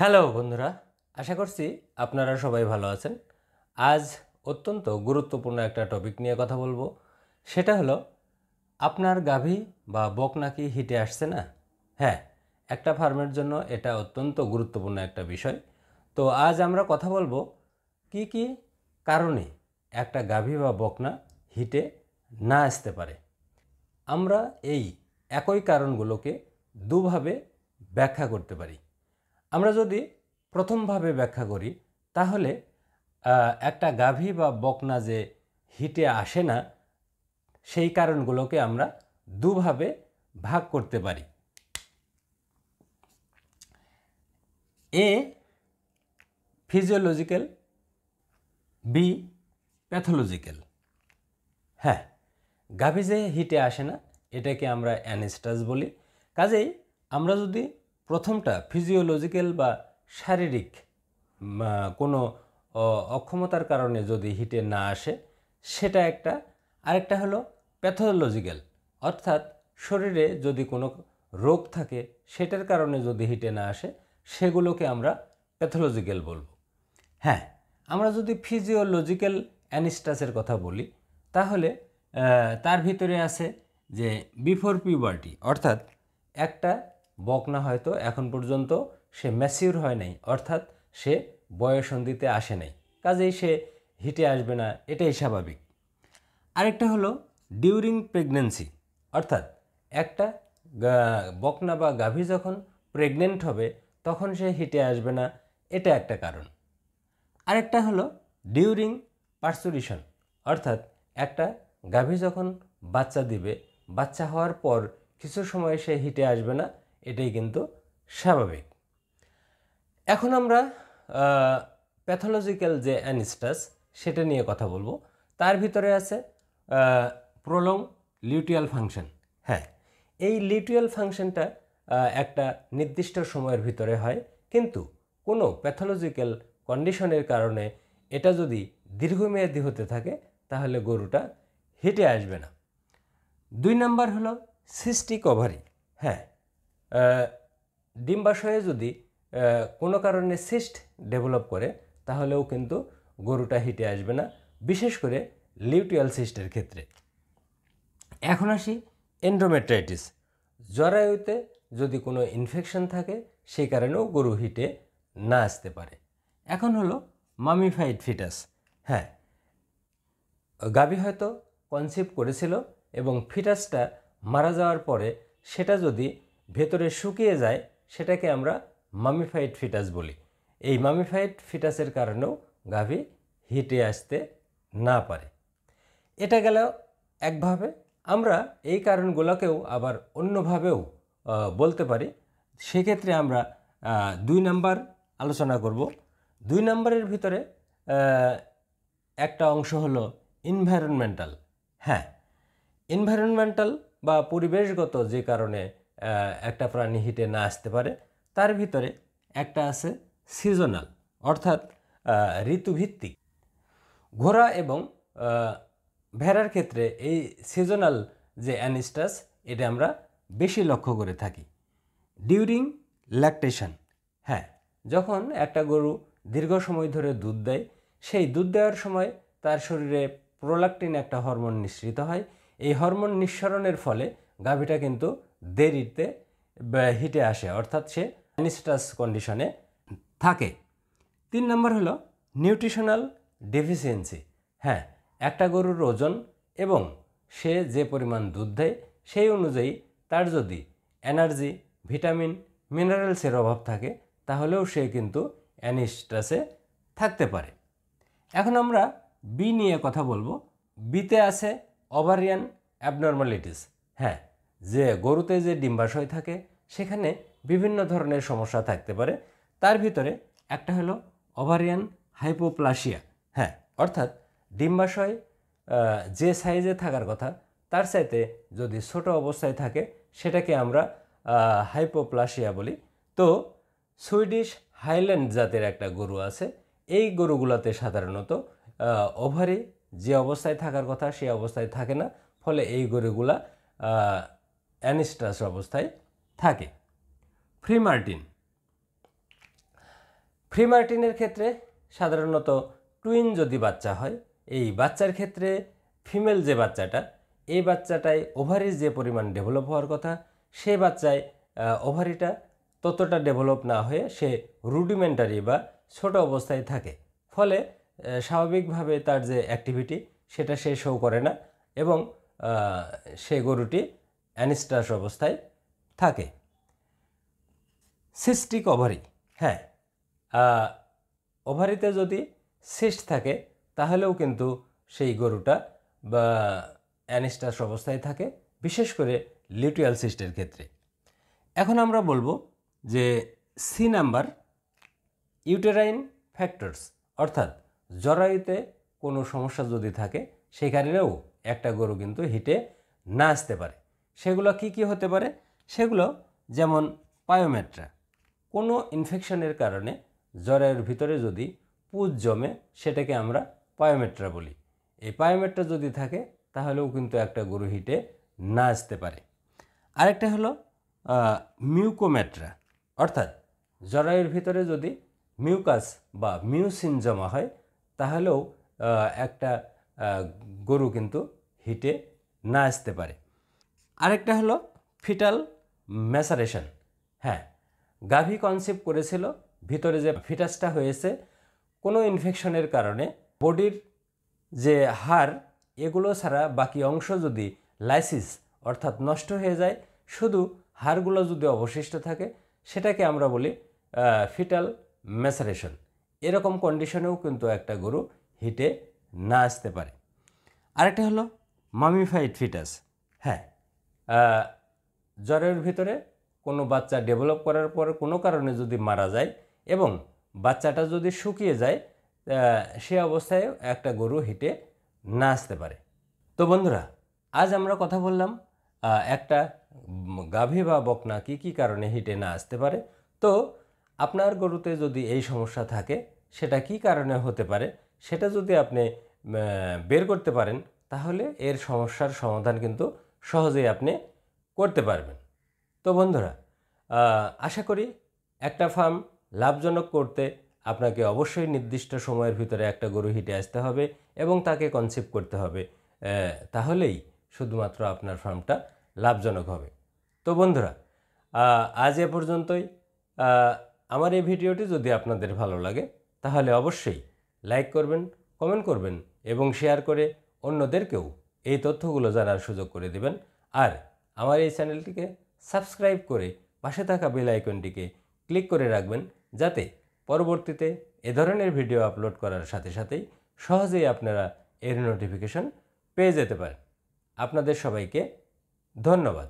Hello বন্ধুরা, আশা করছি আপনারা সবাই ভালো আছেন। আজ অত্যন্ত গুরুত্বপূর্ণ একটা টপিক নিয়ে কথা বলবো। সেটা হলো, আপনার গাভী বা বকনা কি হিটে আসছে না? হ্যাঁ, একটা ফার্মের জন্য এটা অত্যন্ত গুরুত্বপূর্ণ একটা বিষয়। তো আজ আমরা কথা বলবো কি কি কারণে একটা গাভী বা বকনা হিটে না আসতে পারে। আমরা এই একই কারণগুলোকে দুভাবে ব্যাখ্যা করতে পারি। আমরা যদি প্রথমভাবে ব্যাখ্যা করি, তাহলে একটা গাভী বা বকনা যে হিটে আসে না, সেই কারণগুলোকে আমরা দুভাবে ভাগ করতে পারি। এ ফিজিওলজিক্যাল, বি প্যাথোলজিক্যাল। হ্যাঁ, গাভী যে হিটে আসে না, এটাকে আমরা অ্যানিস্টাস বলি। কাজেই আমরা যদি প্রথমটা ফিজিওলজিক্যাল বা শারীরিক কোনো অক্ষমতার কারণে যদি হিটে না আসে, সেটা একটা। আরেকটা হলো প্যাথোলজিক্যাল, অর্থাৎ শরীরে যদি কোনো রোগ থাকে সেটার কারণে যদি হিটে না আসে, সেগুলোকে আমরা প্যাথোলজিক্যাল বলবো। হ্যাঁ, আমরা যদি ফিজিওলজিক্যাল অ্যানিস্টাসের কথা বলি, তাহলে তার ভিতরে আছে যে বিফোর পিউবার্টি, অর্থাৎ একটা বকনা হয়তো এখন পর্যন্ত সে ম্যাচিউর হয় নাই, অর্থাৎ সে বয়ঃসন্ধিতে আসে নাই, কাজেই সে হিটে আসবে না, এটাই স্বাভাবিক। আরেকটা হলো ডিউরিং প্রেগন্যান্সি, অর্থাৎ একটা বকনা বা গাভী যখন প্রেগনেন্ট হবে তখন সে হিটে আসবে না, এটা একটা কারণ। আরেকটা হলো ডিউরিং পার্সুরিশন, অর্থাৎ একটা গাভী যখন বাচ্চা দিবে, বাচ্চা হওয়ার পর কিছু সময় সে হিটে আসবে না, এটাই কিন্তু স্বাভাবিক। এখন আমরা প্যাথোলজিক্যাল যে অ্যানিস্টাস, সেটা নিয়ে কথা বলবো। তার ভিতরে আছে প্রলং লিউটিয়াল ফাংশন। হ্যাঁ, এই লিউটিয়াল ফাংশনটা একটা নির্দিষ্ট সময়ের ভিতরে হয়, কিন্তু কোনো প্যাথোলজিক্যাল কন্ডিশনের কারণে এটা যদি দীর্ঘমেয়াদী হতে থাকে, তাহলে গরুটা হিটে আসবে না। 2 নাম্বার হলো সিস্টিক ওভারি। হ্যাঁ, ডিম্বাশয়ে যদি কোনো কারণে সিস্ট ডেভেলপ করে, তাহলেও কিন্তু গরুটা হিটে আসবে না, বিশেষ করে লিউটিয়াল সিস্টের ক্ষেত্রে। এখন আসি এন্ডোমেট্রাইটিস। জরায়ুতে যদি কোনো ইনফেকশন থাকে, সেই কারণেও গরু হিটে না আসতে পারে। এখন হলো মামিফাইড ফিটাস। হ্যাঁ, গাভী হয়তো কনসিভ করেছিল এবং ফিটাসটা মারা যাওয়ার পরে সেটা যদি ভেতরে শুকিয়ে যায়, সেটাকে আমরা মামিফাইড ফিটাস বলি। এই মামিফাইড ফিটাসের কারণেও গাভী হিটে আসতে না পারে। এটা গেল একভাবে। আমরা এই কারণগুলোকেও আবার অন্যভাবেও বলতে পারি। সেক্ষেত্রে আমরা 2 নাম্বার আলোচনা করব। 2 নাম্বারের ভিতরে একটা অংশ হলো এনভায়রনমেন্টাল। হ্যাঁ, এনভায়রনমেন্টাল বা পরিবেশগত যে কারণে একটা প্রাণী হিটে না আসতে পারে, তার ভিতরে একটা আছে সিজনাল, অর্থাৎ ঋতুভিত্তিক। ঘোড়া এবং ভেড়ার ক্ষেত্রে এই সিজনাল যে অ্যানিস্টাস, এটা আমরা বেশি লক্ষ্য করে থাকি। During lactation. হ্যাঁ, যখন একটা গরু দীর্ঘ সময় ধরে দুধ দেয়, সেই দুধ দেওয়ার সময় তার শরীরে প্রোল্যাক্টিন একটা হরমোন নিঃসৃত হয়। এই হরমোন নিঃসরণের ফলে গাভীটা কিন্তু দেরিতে হিটে আসে, অর্থাৎ সে অ্যানিস্টাস কন্ডিশনে থাকে। 3 নম্বর হলো নিউট্রিশনাল ডেফিসিয়েন্সি। হ্যাঁ, একটা গরুর ওজন এবং সে যে পরিমাণ দুধ দেয়, সেই অনুযায়ী তার যদি এনার্জি, ভিটামিন, মিনারেলসের অভাব থাকে, তাহলেও সে কিন্তু অ্যানিস্টাসে থাকতে পারে। এখন আমরা বি নিয়ে কথা বলবো। বিতে আছে ওভারিয়ান অ্যাবনর্মালিটিস। হ্যাঁ, যে গরুতে যে ডিম্বাশয় থাকে, সেখানে বিভিন্ন ধরনের সমস্যা থাকতে পারে। তার ভিতরে একটা হলো ওভারিয়ান হাইপোপ্লাসিয়া। হ্যাঁ, অর্থাৎ ডিম্বাশয় যে সাইজে থাকার কথা, তার চাইতে যদি ছোট অবস্থায় থাকে, সেটাকে আমরা হাইপোপ্লাসিয়া বলি। তো সুইডিশ হাইল্যান্ড জাতের একটা গরু আছে। এই গরুগুলোতে সাধারণত ওভারি যে অবস্থায় থাকার কথা সেই অবস্থায় থাকে না, ফলে এই গরুগুলা অ্যানিস্টাস অবস্থায় থাকে। Free Martin. ফ্রি মার্টিনের ক্ষেত্রে সাধারণত টুইন যদি বাচ্চা হয়, এই বাচ্চার ক্ষেত্রে ফিমেল যে বাচ্চাটা, এই বাচ্চাটায় ওভারির যে পরিমাণ ডেভেলপ হওয়ার কথা, সেই বাচ্চায় ওভারিটা ততটা ডেভেলপ না হয়ে সে রুডিমেন্টারি বা ছোট অবস্থায় থাকে, ফলে স্বাভাবিকভাবে তার যে অ্যাক্টিভিটি সেটা সে শো করে না এবং সে গরুটি অ্যানিস্টাস অবস্থায় থাকে। সিস্টিক ওভারি, হ্যাঁ, ওভারিতে যদি সিস্ট থাকে তাহলেও কিন্তু সেই গরুটা বা অ্যানিস্টাস অবস্থায় থাকে, বিশেষ করে লিউটিয়াল সিস্টের ক্ষেত্রে। এখন আমরা বলবো যে সি নাম্বার, ইউটেরাইন ফ্যাক্টরস, অর্থাৎ জরায়ুতে কোনো সমস্যা যদি থাকে সেখানেও একটা গরু কিন্তু হিটে না আসতে পারে। সেগুলো কি কি হতে পারে? সেগুলো যেমন পায়োমেট্রা, কোনো ইনফেকশনের কারণে জরায়ুর ভিতরে যদি পুঁজ জমে সেটাকে আমরা পায়োমেট্রা বলি। এই পায়োমেট্রা যদি থাকে তাহলেও কিন্তু একটা গরু হিটে না আসতে পারে। আরেকটা হলো মিউকোমেট্রা, অর্থাৎ জরায়ুর ভিতরে যদি মিউকাস বা মিউসিন জমা হয় তাহলেও একটা গরু কিন্তু হিটে না আসতে পারে। আরেকটা হলো ফিটাল ম্যাসারেশন, হ্যাঁ, গাভী কনসিভ করেছিল, ভিতরে যে ফিটাসটা হয়েছে কোনো ইনফেকশনের কারণে বডির যে হাড় এগুলো ছাড়া বাকি অংশ যদি লাইসিস অর্থাৎ নষ্ট হয়ে যায়, শুধু হাড়গুলো যদি অবশিষ্ট থাকে সেটাকে আমরা বলি ফিটাল ম্যাসারেশন। এরকম কন্ডিশনেও কিন্তু একটা গরু হিটে না আসতে পারে। আরেকটা হলো মামিফাইড ফিটাস, হ্যাঁ, জ্বরের ভিতরে কোনো বাচ্চা ডেভেলপ করার পর কোনো কারণে যদি মারা যায় এবং বাচ্চাটা যদি শুকিয়ে যায়, সে অবস্থায় একটা গরু হিটে না আসতে পারে। তো বন্ধুরা, আজ আমরা কথা বললাম একটা গাভী বা বকনা কি কি কারণে হিটে না আসতে পারে। তো আপনার গরুতে যদি এই সমস্যা থাকে সেটা কি কারণে হতে পারে সেটা যদি আপনি বের করতে পারেন তাহলে এর সমস্যার সমাধান কিন্তু সহজেই আপনি করতে পারবেন। তো বন্ধুরা, আশা করি একটা ফার্ম লাভজনক করতে আপনাকে অবশ্যই নির্দিষ্ট সময়ের ভিতরে একটা গরু হিটে আসতে হবে এবং তাকে কনসিভ করতে হবে, তাহলেই শুধুমাত্র আপনার ফার্মটা লাভজনক হবে। তো বন্ধুরা, আজ এ পর্যন্তই। আমার এই ভিডিওটি যদি আপনাদের ভালো লাগে তাহলে অবশ্যই লাইক করবেন, কমেন্ট করবেন এবং শেয়ার করে অন্যদেরকেও এই তথ্যগুলো জানার সুযোগ করে দেবেন। আর আমার এই চ্যানেলটিকে সাবস্ক্রাইব করে পাশে থাকা বেল আইকনটিকে ক্লিক করে রাখবেন, যাতে পরবর্তীতে এ ধরনের ভিডিও আপলোড করার সাথে সাথেই সহজেই আপনারা এর নোটিফিকেশন পেয়ে যেতে পারেন। আপনাদের সবাইকে ধন্যবাদ।